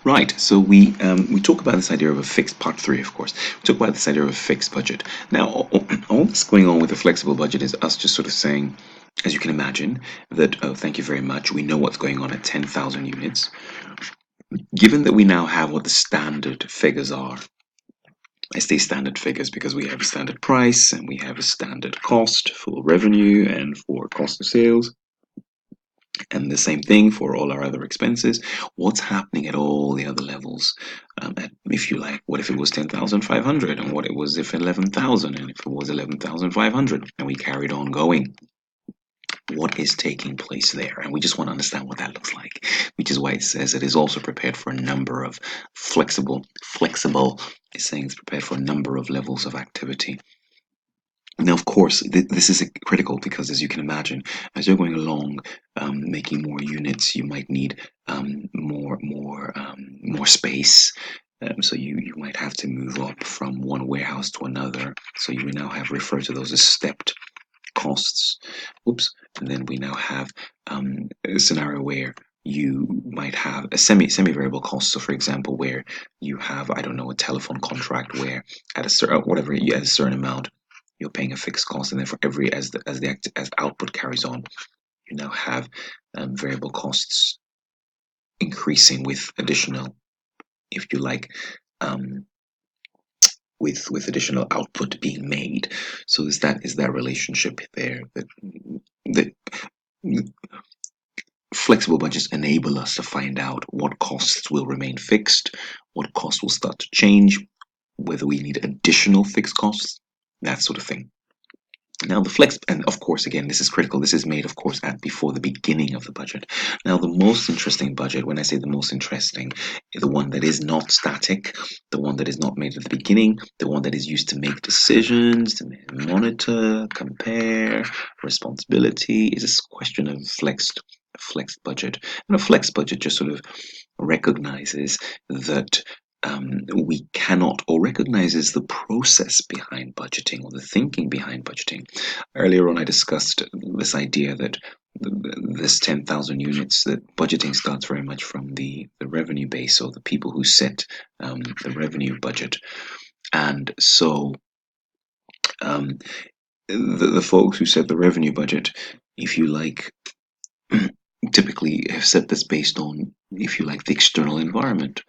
Right. So we talk about this idea of a fixed part three, of course. We talk about this idea of a fixed budget. Now, all this going on with a flexible budget is us just sort of saying, as you can imagine, that oh, thank you very much. We know what's going on at 10,000 units. Given that we now have what the standard figures are, I say standard figures because we have a standard price and we have a standard cost for revenue and for cost of sales. And the same thing for all our other expenses. What's happening at all the other levels? If you like, what if it was 10,500, and what it was if 11,000, and if it was 11,500, and we carried on going? What is taking place there? And we just want to understand what that looks like, which is why it says it is also prepared for a number of flexible is saying it's prepared for a number of levels of activity. Now, of course, this is critical because, as you can imagine, as you're going along, making more units, you might need more space. So you might have to move up from one warehouse to another. So you now have referred to those as stepped costs. Oops, and then we now have a scenario where you might have a semi variable cost. So, for example, where you have, I don't know, a telephone contract where at a certain whatever you at a certain amount you're paying a fixed cost, and then for every as output carries on, you now have variable costs increasing with additional, if you like, um, with additional output being made. So is that relationship there that flexible budgets enable us to find out what costs will remain fixed, what costs will start to change, whether we need additional fixed costs, that sort of thing. Now the flex, and of course, again, this is critical. This is made, of course, at before the beginning of the budget. Now, the most interesting budget, when I say the most interesting, is the one that is not static, the one that is not made at the beginning, the one that is used to make decisions, to monitor, compare, responsibility, is this question of flexed budget. And a flex budget just sort of recognizes that we cannot, or recognizes the process behind budgeting or the thinking behind budgeting. Earlier on, I discussed this idea that this 10,000 units, that budgeting starts very much from the revenue base, or the people who set the revenue budget. And so um, the folks who set the revenue budget, if you like, typically have set this based on, if you like, the external environment.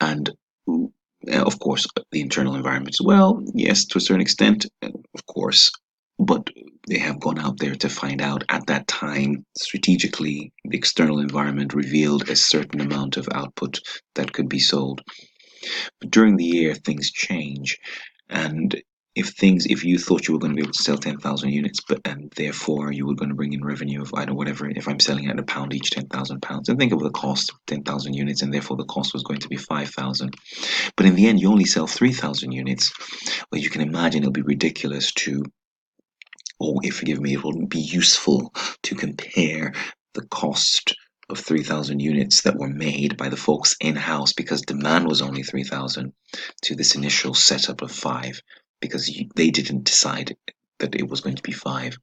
And of course, the internal environment as well, yes, to a certain extent, of course, but they have gone out there to find out at that time, strategically, the external environment revealed a certain amount of output that could be sold. But during the year, things change. And if you thought you were going to be able to sell 10,000 units, and therefore you were going to bring in revenue of, I don't know, whatever, if I'm selling at £1 each, £10,000, and think of the cost of 10,000 units, and therefore the cost was going to be 5,000. But in the end, you only sell 3,000 units. Well, you can imagine it'll be ridiculous to, or if forgive me, it wouldn't be useful to compare the cost of 3,000 units that were made by the folks in-house because demand was only 3,000 to this initial setup of 5, because they didn't decide that it was going to be 5.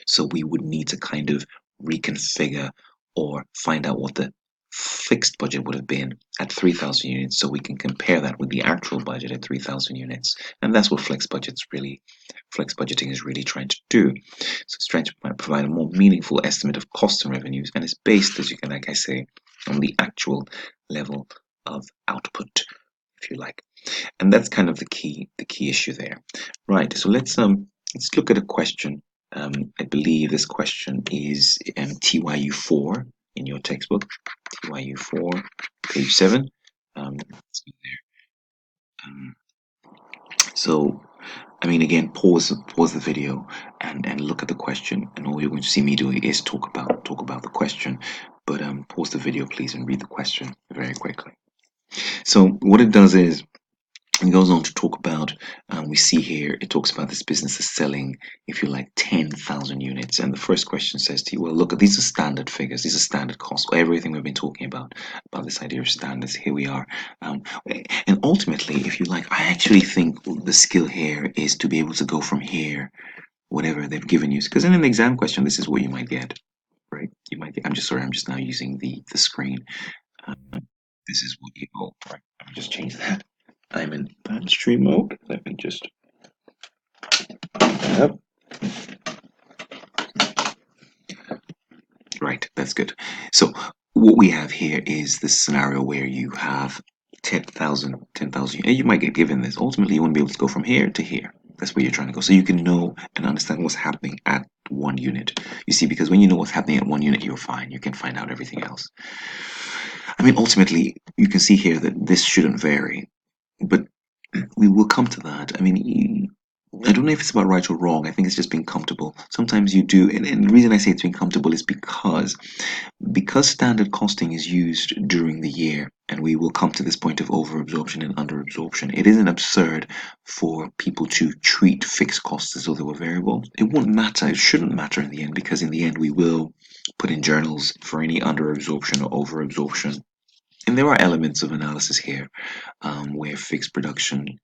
So we would need to kind of reconfigure or find out what the fixed budget would have been at 3,000 units, so we can compare that with the actual budget at 3,000 units. And that's what flex budgeting is really trying to do. So it's trying to provide a more meaningful estimate of costs and revenues, and it's based, as you can, like I say, on the actual level of output, if you like. And that's kind of the key issue there. Right. So let's look at a question. I believe this question is TYU4 in your textbook. TYU4, page 7. Um, so, I mean, again, pause the video and look at the question, and all you're going to see me do is talk about the question. But pause the video, please, and read the question very quickly. So, what it does is, it goes on to talk about, we see here, it talks about this business is selling, if you like, 10,000 units. And the first question says to you, well, look, these are standard figures, these are standard costs, everything we've been talking about this idea of standards. Here we are. And ultimately, if you like, I actually think the skill here is to be able to go from here, whatever they've given you. Because in an exam question, this is what you might get, right? You might get, I'm just now using the screen. this is what you, oh, right, let me just change that. I'm in bad stream mode. Let me just up. Right, that's good. So what we have here is this scenario where you have 10,000, and you might get given this. Ultimately, you want to be able to go from here to here. That's where you're trying to go. So you can know and understand what's happening at one unit. You see, because when you know what's happening at one unit, you're fine. You can find out everything else. I mean, ultimately, you can see here that this shouldn't vary, but we will come to that. I mean, I don't know if it's about right or wrong. I think it's just being comfortable. Sometimes you do, and the reason I say it's being comfortable is because standard costing is used during the year, and we will come to this point of overabsorption and underabsorption. It isn't absurd for people to treat fixed costs as though they were variable. It won't matter. It shouldn't matter in the end, because in the end we will put in journals for any underabsorption or overabsorption. And there are elements of analysis here where fixed production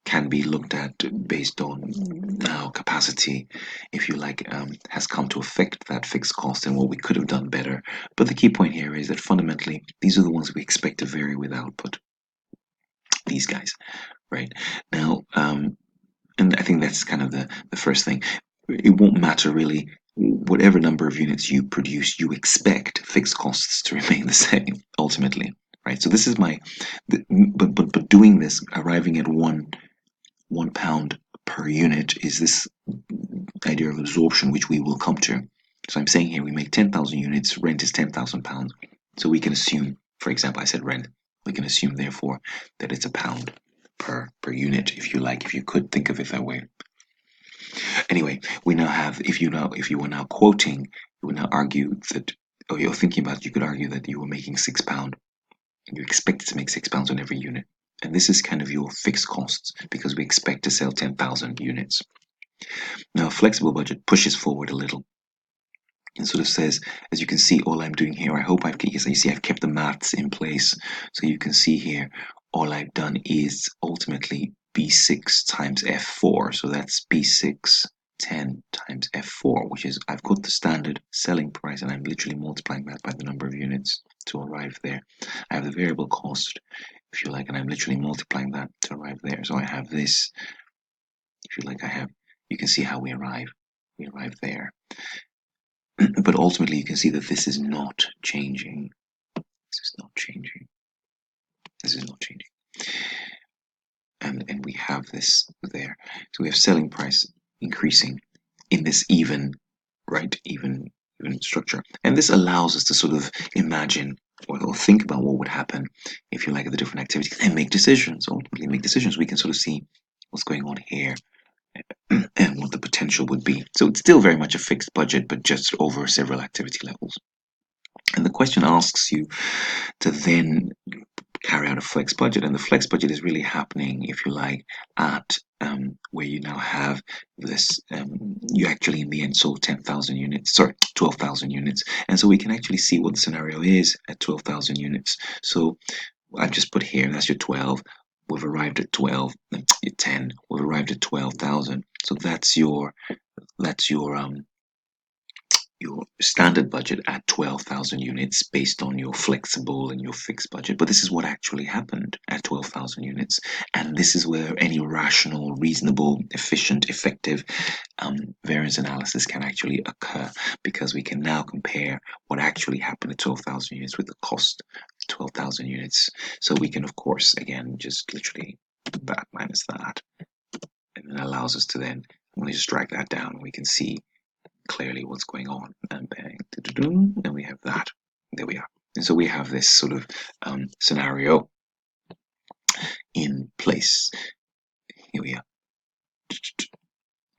can be looked at based on how capacity, if you like, has come to affect that fixed cost and what we could have done better. But the key point here is that fundamentally, these are the ones we expect to vary with output. These guys, right? Now, and I think that's kind of the first thing. It won't matter really. Whatever number of units you produce, you expect fixed costs to remain the same ultimately, right? So this is but doing this, arriving at £1 per unit is this idea of absorption, which we will come to. So I'm saying here we make 10,000 units, rent is £10,000. So we can assume, for example, I said rent, we can assume therefore that it's £1 per unit, if you like, if you could think of it that way. Anyway, we now have, if you were now quoting, you would now argue that, or you're thinking about, you could argue that you were making £6 and you expected to make £6 on every unit. And this is kind of your fixed costs because we expect to sell 10,000 units. Now, a flexible budget pushes forward a little and sort of says, as you can see, all I'm doing here, I hope you see I've kept the maths in place. So you can see here, all I've done is ultimately B6 times F4. So that's B6 10 times F4, which is, I've got the standard selling price and I'm literally multiplying that by the number of units to arrive there. I have the variable cost, if you like, and I'm literally multiplying that to arrive there. So I have this, if you like, you can see how we arrive. We arrive there. But ultimately, you can see that this is not changing. This is not changing. This is not changing. And we have this there. So we have selling price increasing in this even, right, even structure. And this allows us to sort of imagine or think about what would happen if you like at the different activities and make decisions. Ultimately, make decisions. We can sort of see what's going on here and what the potential would be. So it's still very much a fixed budget, but just over several activity levels. And the question asks you to then carry out a flex budget. And the flex budget is really happening, if you like, at where you now have this, you actually in the end sold 10,000 units, sorry, 12,000 units. And so we can actually see what the scenario is at 12,000 units. So I've just put here, that's your 12. We've arrived at 12, 10. We've arrived at 12,000. So that's your standard budget at 12,000 units based on your flexible and your fixed budget. But this is what actually happened at 12,000 units. And this is where any rational, reasonable, efficient, effective variance analysis can actually occur, because we can now compare what actually happened at 12,000 units with the cost of 12,000 units. So we can, of course, again, just literally that minus that. And it allows us to then, I'm going to just drag that down and we can see clearly what's going on, and bang, and we have that. There we are. And so we have this sort of scenario in place. Here we are.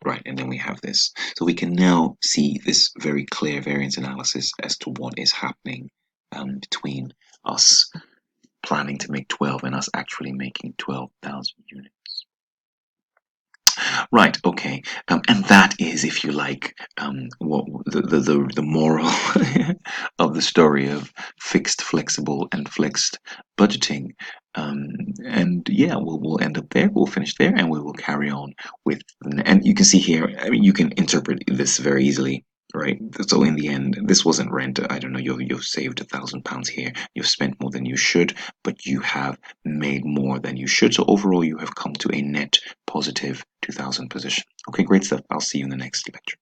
Right, and then we have this. So we can now see this very clear variance analysis as to what is happening between us planning to make 12 and us actually making 12,000 units. Right. Okay. And that is, if you like, what the moral of the story of fixed, flexible, and flexed budgeting. And yeah, we'll end up there. We'll finish there, and we will carry on with. And you can see here. I mean, you can interpret this very easily. right? So in the end, this wasn't rent. I don't know. You've saved £1,000 here. You've spent more than you should, but you have made more than you should. So overall, you have come to a net positive 2,000 position. Okay, great stuff. I'll see you in the next lecture.